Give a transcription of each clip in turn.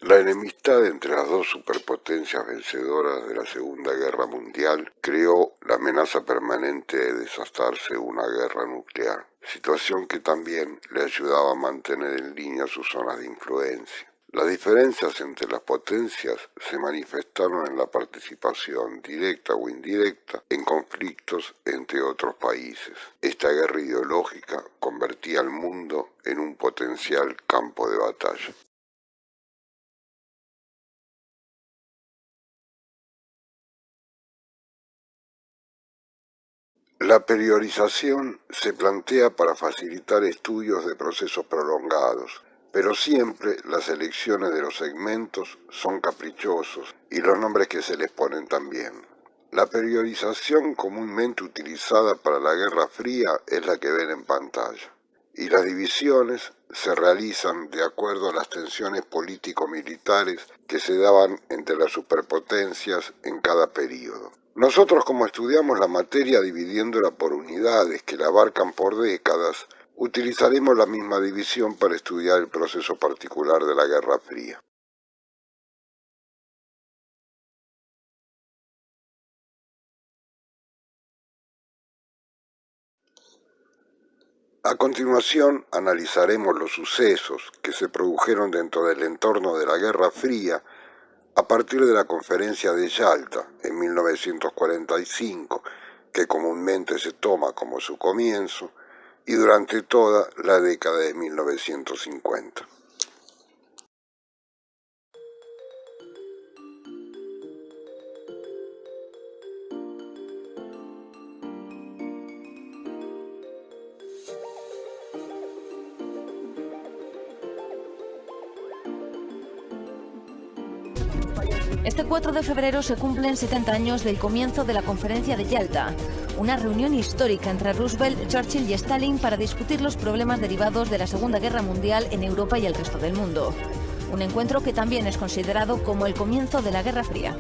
La enemistad entre las dos superpotencias vencedoras de la Segunda Guerra Mundial creó la amenaza permanente de desatarse una guerra nuclear, situación que también le ayudaba a mantener en línea sus zonas de influencia. Las diferencias entre las potencias se manifestaron en la participación directa o indirecta en conflictos entre otros países. Esta guerra ideológica convertía al mundo en un potencial campo de batalla. La periodización se plantea para facilitar estudios de procesos prolongados, pero siempre las elecciones de los segmentos son caprichosos y los nombres que se les ponen también. La periodización comúnmente utilizada para la Guerra Fría es la que ven en pantalla, y las divisiones se realizan de acuerdo a las tensiones político-militares que se daban entre las superpotencias en cada período. Nosotros, como estudiamos la materia dividiéndola por unidades que la abarcan por décadas, utilizaremos la misma división para estudiar el proceso particular de la Guerra Fría. A continuación, analizaremos los sucesos que se produjeron dentro del entorno de la Guerra Fría a partir de la Conferencia de Yalta en 1945, que comúnmente se toma como su comienzo, y durante toda la década de 1950. Este 4 de febrero se cumplen 70 años del comienzo de la Conferencia de Yalta, una reunión histórica entre Roosevelt, Churchill y Stalin para discutir los problemas derivados de la Segunda Guerra Mundial en Europa y el resto del mundo. Un encuentro que también es considerado como el comienzo de la Guerra Fría.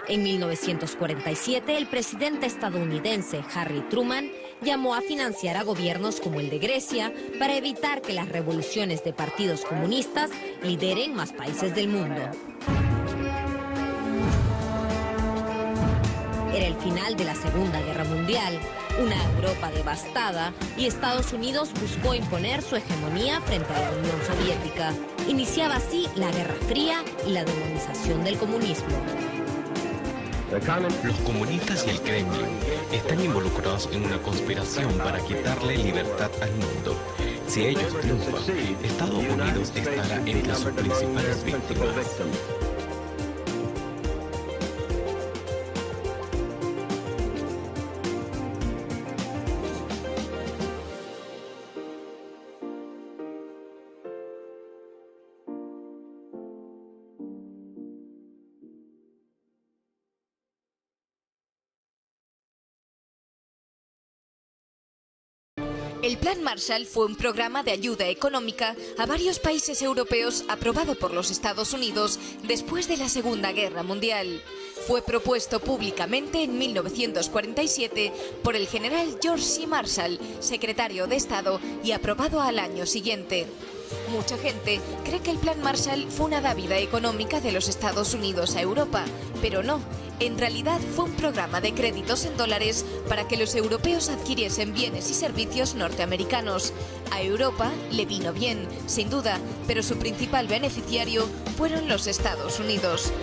En 1947, el presidente estadounidense Harry Truman llamó a financiar a gobiernos como el de Grecia para evitar que las revoluciones de partidos comunistas lideren más países del mundo. Era el final de la Segunda Guerra Mundial, una Europa devastada, y Estados Unidos buscó imponer su hegemonía frente a la Unión Soviética. Iniciaba así la Guerra Fría y la demonización del comunismo. Los comunistas y el Kremlin están involucrados en una conspiración para quitarle libertad al mundo. Si ellos triunfan, Estados Unidos estará entre sus principales víctimas. El Plan Marshall fue un programa de ayuda económica a varios países europeos aprobado por los Estados Unidos después de la Segunda Guerra Mundial. Fue propuesto públicamente en 1947 por el general George C. Marshall, secretario de Estado, y aprobado al año siguiente. Mucha gente cree que el Plan Marshall fue una dávida económica de los Estados Unidos a Europa, pero no. En realidad fue un programa de créditos en dólares para que los europeos adquiriesen bienes y servicios norteamericanos. A Europa le vino bien, sin duda, pero su principal beneficiario fueron los Estados Unidos.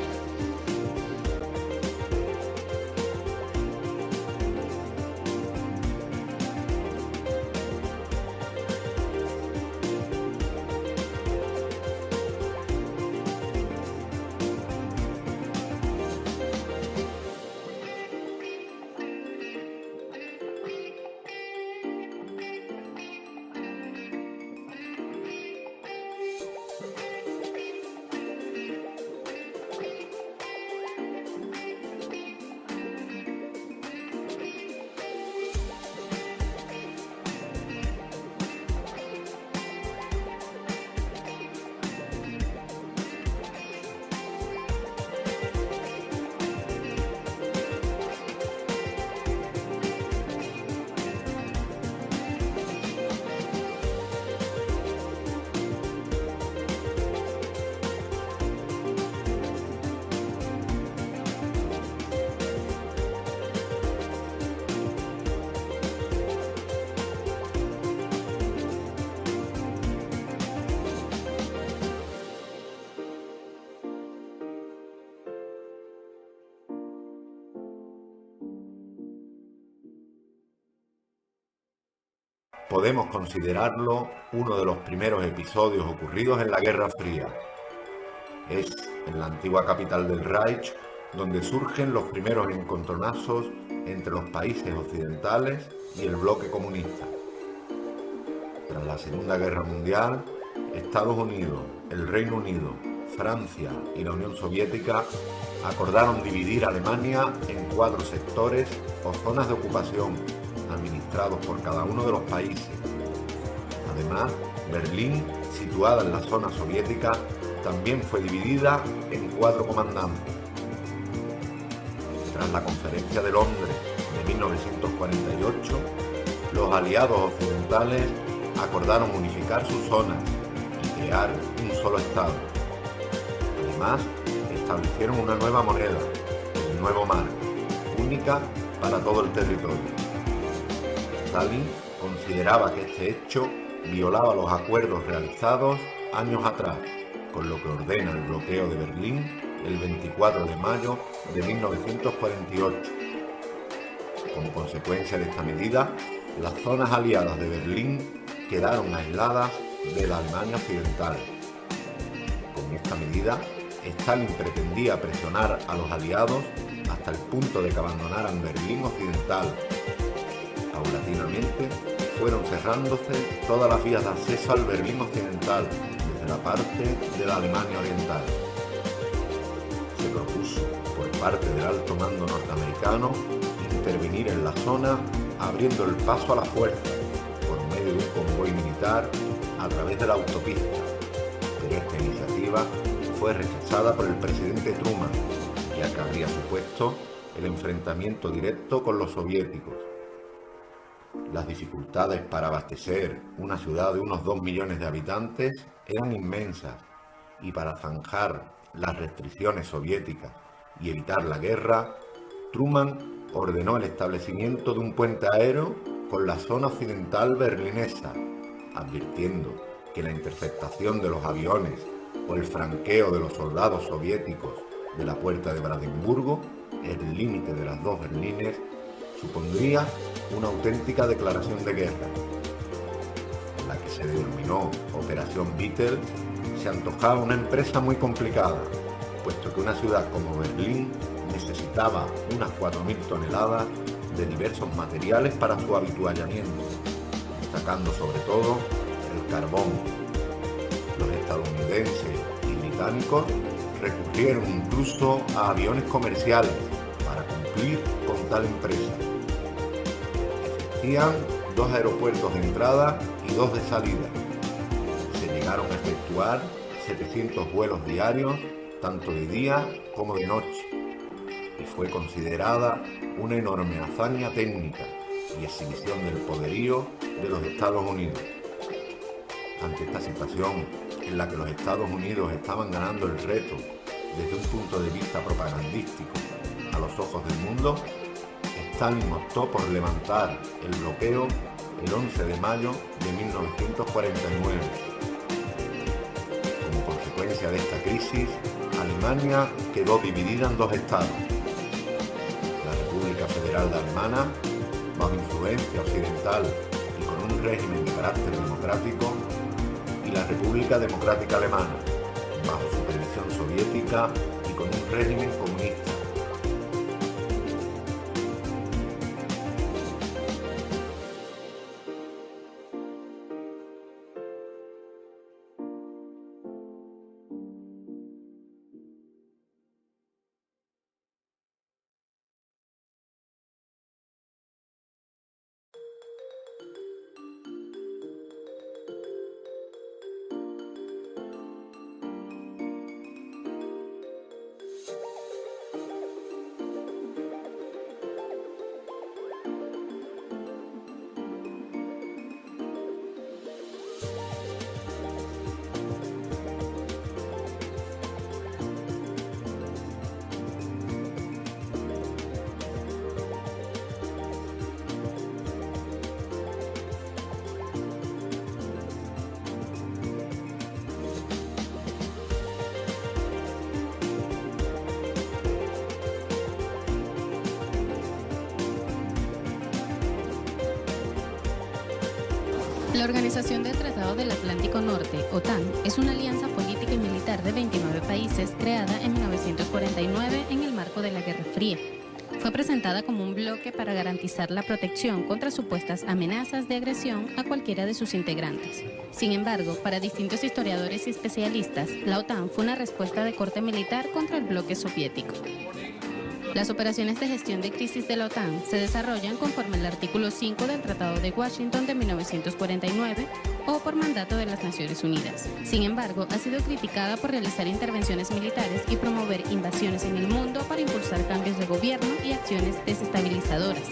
podemos considerarlo uno de los primeros episodios ocurridos en la Guerra Fría. Es en la antigua capital del Reich donde surgen los primeros encontronazos entre los países occidentales y el bloque comunista. Tras la Segunda Guerra Mundial, Estados Unidos, el Reino Unido, Francia y la Unión Soviética acordaron dividir Alemania en 4 sectores o zonas de ocupación, administrados por cada uno de los países. Además, Berlín, situada en la zona soviética, también fue dividida en 4 comandancias. Tras la Conferencia de Londres de 1948, los aliados occidentales acordaron unificar sus zonas y crear un solo Estado. Además, establecieron una nueva moneda, el nuevo marco, única para todo el territorio. Stalin consideraba que este hecho violaba los acuerdos realizados años atrás, con lo que ordena el bloqueo de Berlín el 24 de mayo de 1948. Como consecuencia de esta medida, las zonas aliadas de Berlín quedaron aisladas de la Alemania Occidental. Con esta medida, Stalin pretendía presionar a los aliados hasta el punto de que abandonaran Berlín Occidental. Paulatinamente, fueron cerrándose todas las vías de acceso al Berlín Occidental desde la parte de la Alemania Oriental. Se propuso, por parte del alto mando norteamericano, intervenir en la zona abriendo el paso a la fuerza por medio de un convoy militar a través de la autopista, pero esta iniciativa fue rechazada por el presidente Truman, ya que habría supuesto el enfrentamiento directo con los soviéticos. Las dificultades para abastecer una ciudad de unos 2 millones de habitantes eran inmensas, y para zanjar las restricciones soviéticas y evitar la guerra, Truman ordenó el establecimiento de un puente aéreo con la zona occidental berlinesa, advirtiendo que la interceptación de los aviones o el franqueo de los soldados soviéticos de la puerta de Brandenburgo, el límite de las 2 Berlines, supondría una auténtica declaración de guerra. La que se denominó Operación Beatles se antojaba una empresa muy complicada, puesto que una ciudad como Berlín necesitaba unas 4.000 toneladas de diversos materiales para su habituallamiento, destacando sobre todo el carbón. Los estadounidenses y británicos recurrieron incluso a aviones comerciales para cumplir con tal empresa. Existían 2 aeropuertos de entrada y 2 de salida. Se llegaron a efectuar 700 vuelos diarios, tanto de día como de noche, y fue considerada una enorme hazaña técnica y exhibición del poderío de los Estados Unidos. Ante esta situación, en la que los Estados Unidos estaban ganando el reto desde un punto de vista propagandístico a los ojos del mundo, Stalin optó por levantar el bloqueo el 11 de mayo de 1949. Como consecuencia de esta crisis, Alemania quedó dividida en 2 estados: la República Federal de Alemania, bajo influencia occidental y con un régimen de carácter democrático, y la República Democrática Alemana, bajo supervisión soviética y con un régimen comunista. La Organización del Tratado del Atlántico Norte, OTAN, es una alianza política y militar de 29 países creada en 1949 en el marco de la Guerra Fría. Fue presentada como un bloque para garantizar la protección contra supuestas amenazas de agresión a cualquiera de sus integrantes. Sin embargo, para distintos historiadores y especialistas, la OTAN fue una respuesta de corte militar contra el bloque soviético. Las operaciones de gestión de crisis de la OTAN se desarrollan conforme al artículo 5 del Tratado de Washington de 1949 o por mandato de las Naciones Unidas. Sin embargo, ha sido criticada por realizar intervenciones militares y promover invasiones en el mundo para impulsar cambios de gobierno y acciones desestabilizadoras.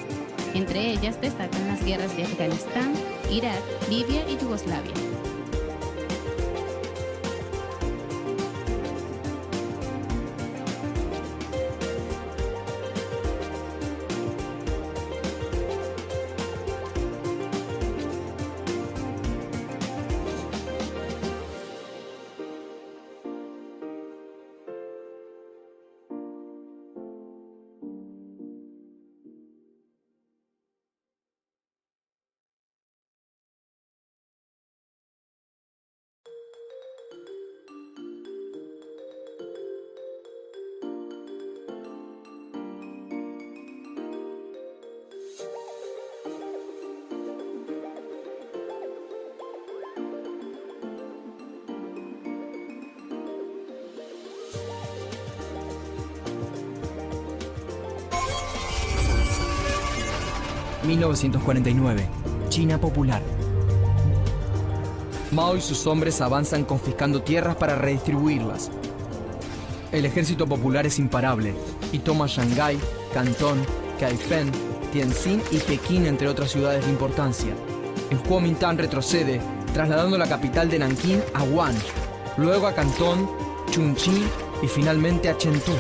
Entre ellas destacan las guerras de Afganistán, Irak, Libia y Yugoslavia. ...1949... China popular. Mao y sus hombres avanzan confiscando tierras para redistribuirlas. El ejército popular es imparable y toma Shanghái, Cantón, Kaifeng, Tianjin y Pekín, entre otras ciudades de importancia. El Kuomintang retrocede, trasladando la capital de Nankín a Wuhan, luego a Cantón, Chongqing y finalmente a Chengdu.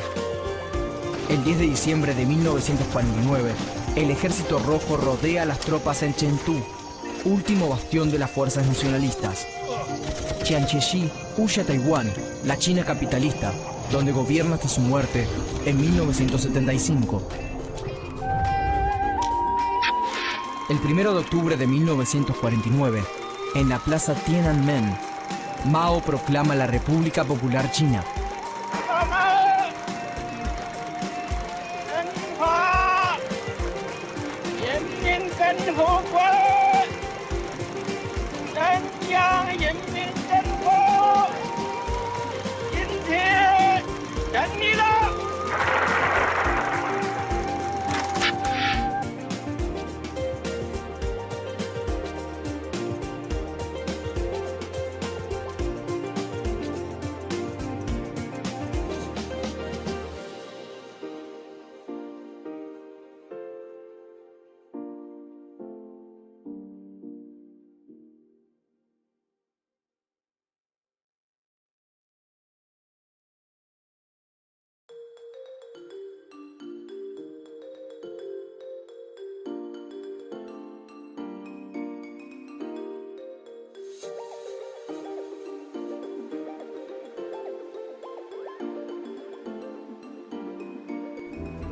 El 10 de diciembre de 1949, el Ejército Rojo rodea a las tropas en Chengdu, último bastión de las fuerzas nacionalistas. Chiang Kai-shek huye a Taiwán, la China capitalista, donde gobierna hasta su muerte en 1975. El 1 de octubre de 1949, en la plaza Tiananmen, Mao proclama la República Popular China.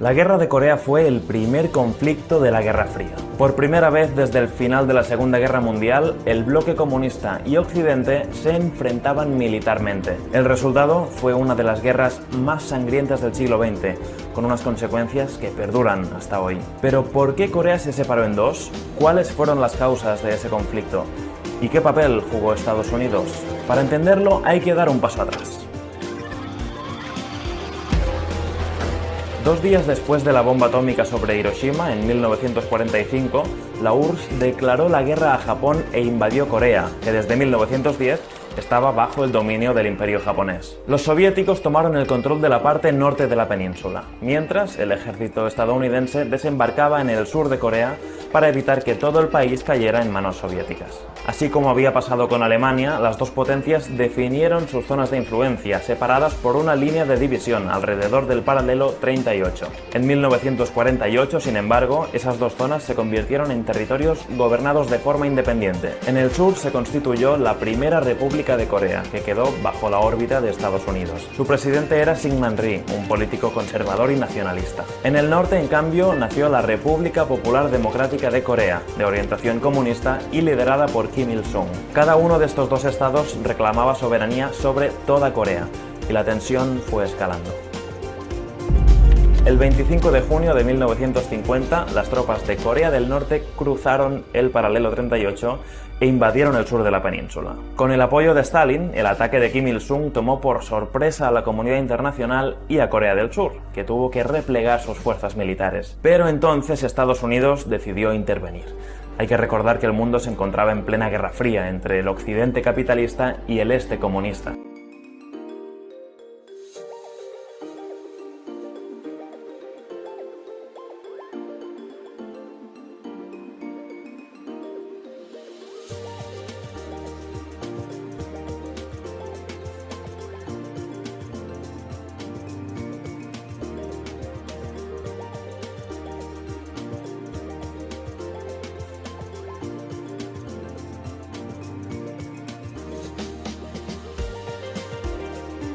La Guerra de Corea fue el primer conflicto de la Guerra Fría. Por primera vez desde el final de la Segunda Guerra Mundial, el bloque comunista y Occidente se enfrentaban militarmente. El resultado fue una de las guerras más sangrientas del siglo XX, con unas consecuencias que perduran hasta hoy. Pero ¿por qué Corea se separó en dos? ¿Cuáles fueron las causas de ese conflicto? ¿Y qué papel jugó Estados Unidos? Para entenderlo hay que dar un paso atrás. 2 días después de la bomba atómica sobre Hiroshima, en 1945, la URSS declaró la guerra a Japón e invadió Corea, que desde 1910 estaba bajo el dominio del Imperio japonés. Los soviéticos tomaron el control de la parte norte de la península, mientras el ejército estadounidense desembarcaba en el sur de Corea para evitar que todo el país cayera en manos soviéticas. Así como había pasado con Alemania, las dos potencias definieron sus zonas de influencia, separadas por una línea de división alrededor del paralelo 38. En 1948, sin embargo, esas dos zonas se convirtieron en territorios gobernados de forma independiente. En el sur se constituyó la Primera República República de Corea, que quedó bajo la órbita de Estados Unidos. Su presidente era Syngman Rhee, un político conservador y nacionalista. En el norte, en cambio, nació la República Popular Democrática de Corea, de orientación comunista y liderada por Kim Il-sung. Cada uno de estos dos estados reclamaba soberanía sobre toda Corea, y la tensión fue escalando. El 25 de junio de 1950, las tropas de Corea del Norte cruzaron el paralelo 38 e invadieron el sur de la península. Con el apoyo de Stalin, el ataque de Kim Il-sung tomó por sorpresa a la comunidad internacional y a Corea del Sur, que tuvo que replegar sus fuerzas militares. Pero entonces Estados Unidos decidió intervenir. Hay que recordar que el mundo se encontraba en plena Guerra Fría entre el occidente capitalista y el este comunista.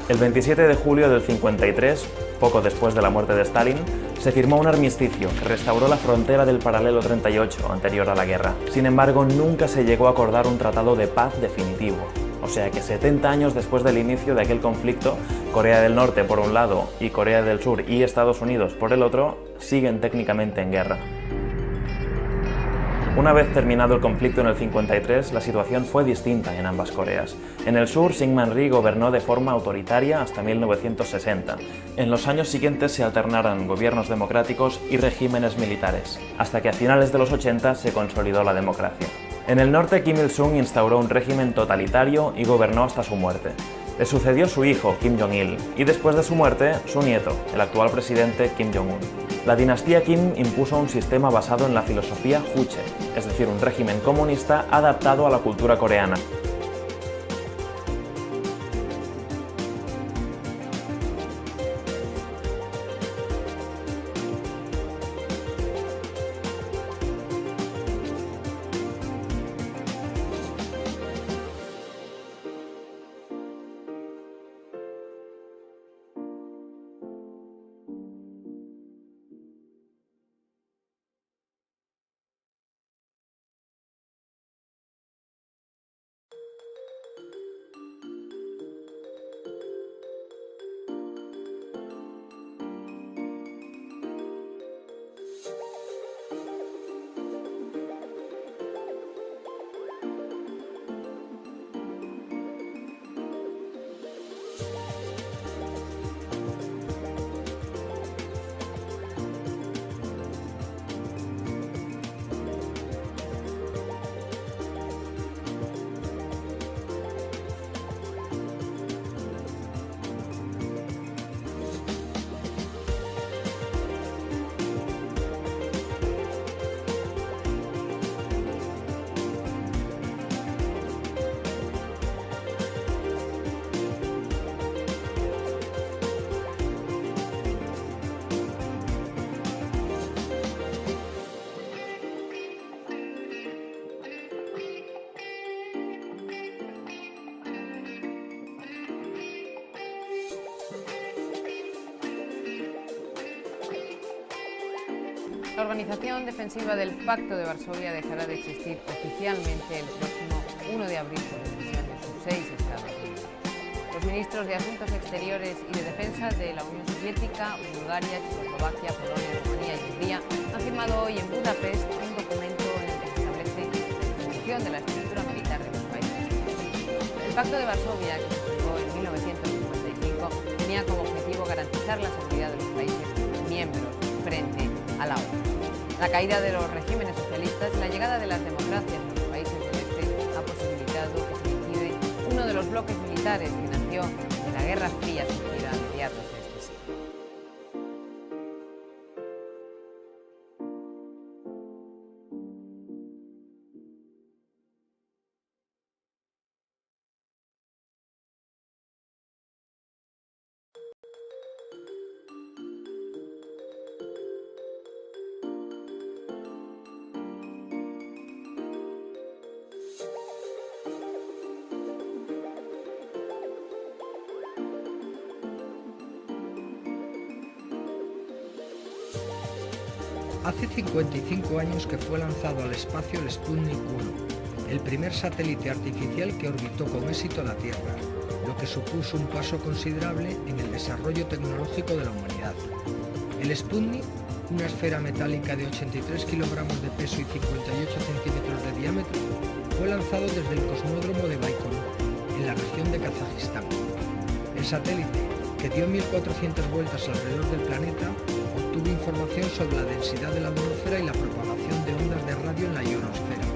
El 27 de julio del 53, poco después de la muerte de Stalin, se firmó un armisticio que restauró la frontera del paralelo 38 anterior a la guerra. Sin embargo, nunca se llegó a acordar un tratado de paz definitivo. O sea que 70 años después del inicio de aquel conflicto, Corea del Norte por un lado y Corea del Sur y Estados Unidos por el otro siguen técnicamente en guerra. Una vez terminado el conflicto en el 53, la situación fue distinta en ambas Coreas. En el sur, Syngman Rhee gobernó de forma autoritaria hasta 1960. En los años siguientes se alternaron gobiernos democráticos y regímenes militares, hasta que a finales de los 80 se consolidó la democracia. En el norte, Kim Il-sung instauró un régimen totalitario y gobernó hasta su muerte. Le sucedió su hijo, Kim Jong-il, y después de su muerte, su nieto, el actual presidente Kim Jong-un. La dinastía Kim impuso un sistema basado en la filosofía Juche, es decir, un régimen comunista adaptado a la cultura coreana. La Organización Defensiva del Pacto de Varsovia dejará de existir oficialmente el próximo 1 de abril por decisión de sus 6 Estados miembros. Los ministros de Asuntos Exteriores y de Defensa de la Unión Soviética, Bulgaria, Checoslovaquia, Polonia, Rumanía y Hungría han firmado hoy en Budapest un documento en el que se establece la distribución de la estructura militar de los países. El Pacto de Varsovia, que se firmó en 1955, tenía como objetivo garantizar la seguridad de los países miembros frente a la OTAN. La caída de los regímenes socialistas y la llegada de las democracias en los países del este ha posibilitado que se liquide uno de los bloques militares que nació de la Guerra Fría surgida a mediados de este siglo. Hace 55 años que fue lanzado al espacio el Sputnik 1, el primer satélite artificial que orbitó con éxito la Tierra, lo que supuso un paso considerable en el desarrollo tecnológico de la humanidad. El Sputnik, una esfera metálica de 83 kilogramos de peso y 58 centímetros de diámetro, fue lanzado desde el cosmódromo de Baikonur, en la región de Kazajistán. El satélite, que dio 1.400 vueltas alrededor del planeta, obtuvo información sobre la densidad de la atmósfera y la propagación de ondas de radio en la ionosfera.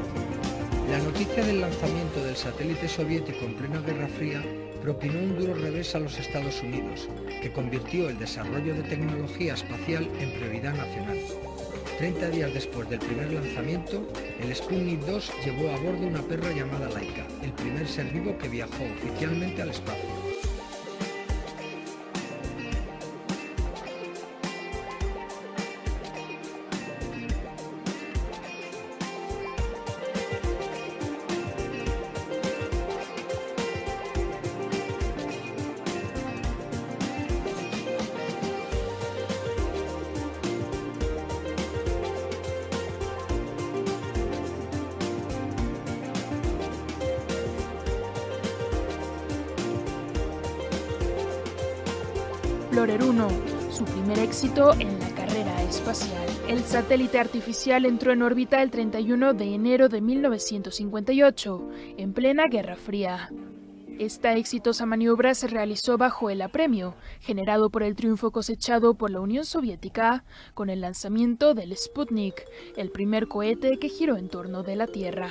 La noticia del lanzamiento del satélite soviético en plena Guerra Fría propinó un duro revés a los Estados Unidos, que convirtió el desarrollo de tecnología espacial en prioridad nacional. 30 días después del primer lanzamiento, el Sputnik 2 llevó a bordo una perra llamada Laika, el primer ser vivo que viajó oficialmente al espacio. Explorer 1, su primer éxito en la carrera espacial. El satélite artificial entró en órbita el 31 de enero de 1958, en plena Guerra Fría. Esta exitosa maniobra se realizó bajo el apremio, generado por el triunfo cosechado por la Unión Soviética con el lanzamiento del Sputnik, el primer cohete que giró en torno de la Tierra.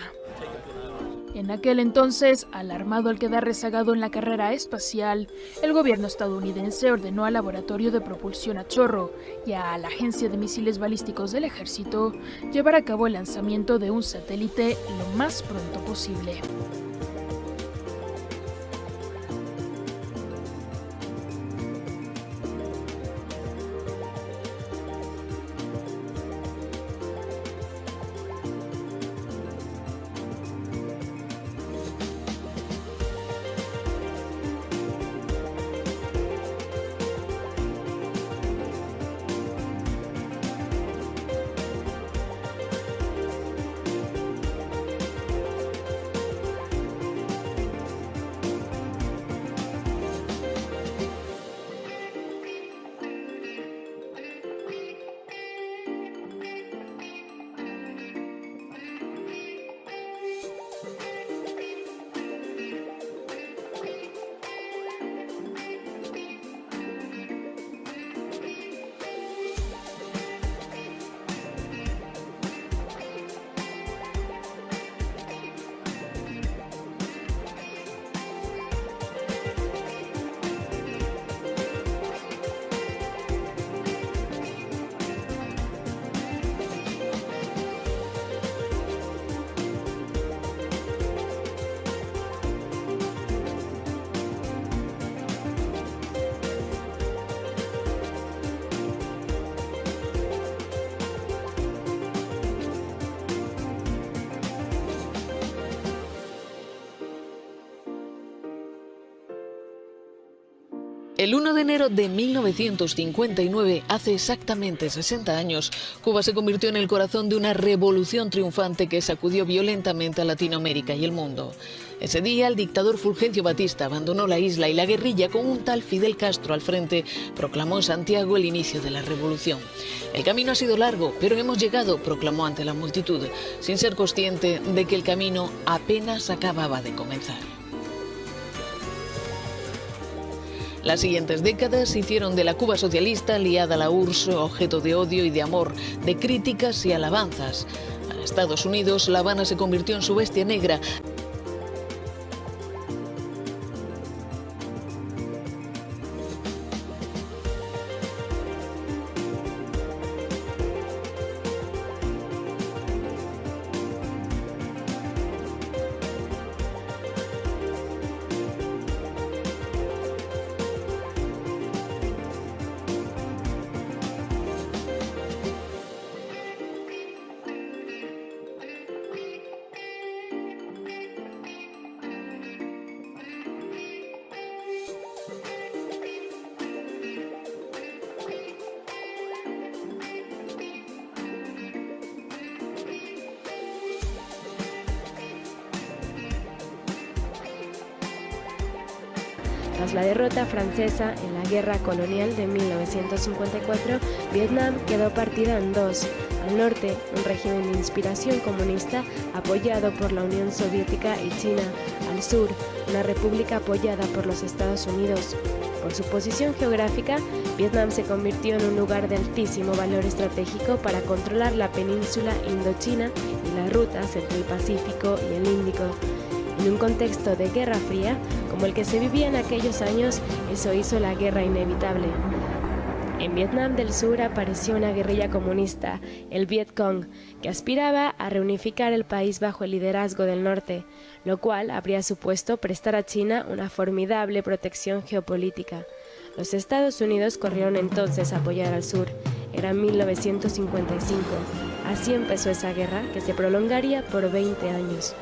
En aquel entonces, alarmado al quedar rezagado en la carrera espacial, el gobierno estadounidense ordenó al Laboratorio de Propulsión a Chorro y a la Agencia de Misiles Balísticos del Ejército llevar a cabo el lanzamiento de un satélite lo más pronto posible. El 1 de enero de 1959, hace exactamente 60 años, Cuba se convirtió en el corazón de una revolución triunfante que sacudió violentamente a Latinoamérica y el mundo. Ese día, el dictador Fulgencio Batista abandonó la isla y la guerrilla, con un tal Fidel Castro al frente, proclamó en Santiago el inicio de la revolución. El camino ha sido largo, pero hemos llegado, proclamó ante la multitud, sin ser consciente de que el camino apenas acababa de comenzar. Las siguientes décadas hicieron de la Cuba socialista, aliada a la URSS, objeto de odio y de amor, de críticas y alabanzas. Para Estados Unidos, La Habana se convirtió en su bestia negra. Tras la derrota francesa en la guerra colonial de 1954, Vietnam quedó partida en dos. Al norte, un régimen de inspiración comunista apoyado por la Unión Soviética y China. Al sur, una república apoyada por los Estados Unidos. Por su posición geográfica, Vietnam se convirtió en un lugar de altísimo valor estratégico para controlar la península Indochina y las rutas entre el Pacífico y el Índico. En un contexto de Guerra Fría, como el que se vivía en aquellos años, eso hizo la guerra inevitable. En Vietnam del Sur apareció una guerrilla comunista, el Viet Cong, que aspiraba a reunificar el país bajo el liderazgo del norte, lo cual habría supuesto prestar a China una formidable protección geopolítica. Los Estados Unidos corrieron entonces a apoyar al sur. Era 1955. Así empezó esa guerra que se prolongaría por 20 años.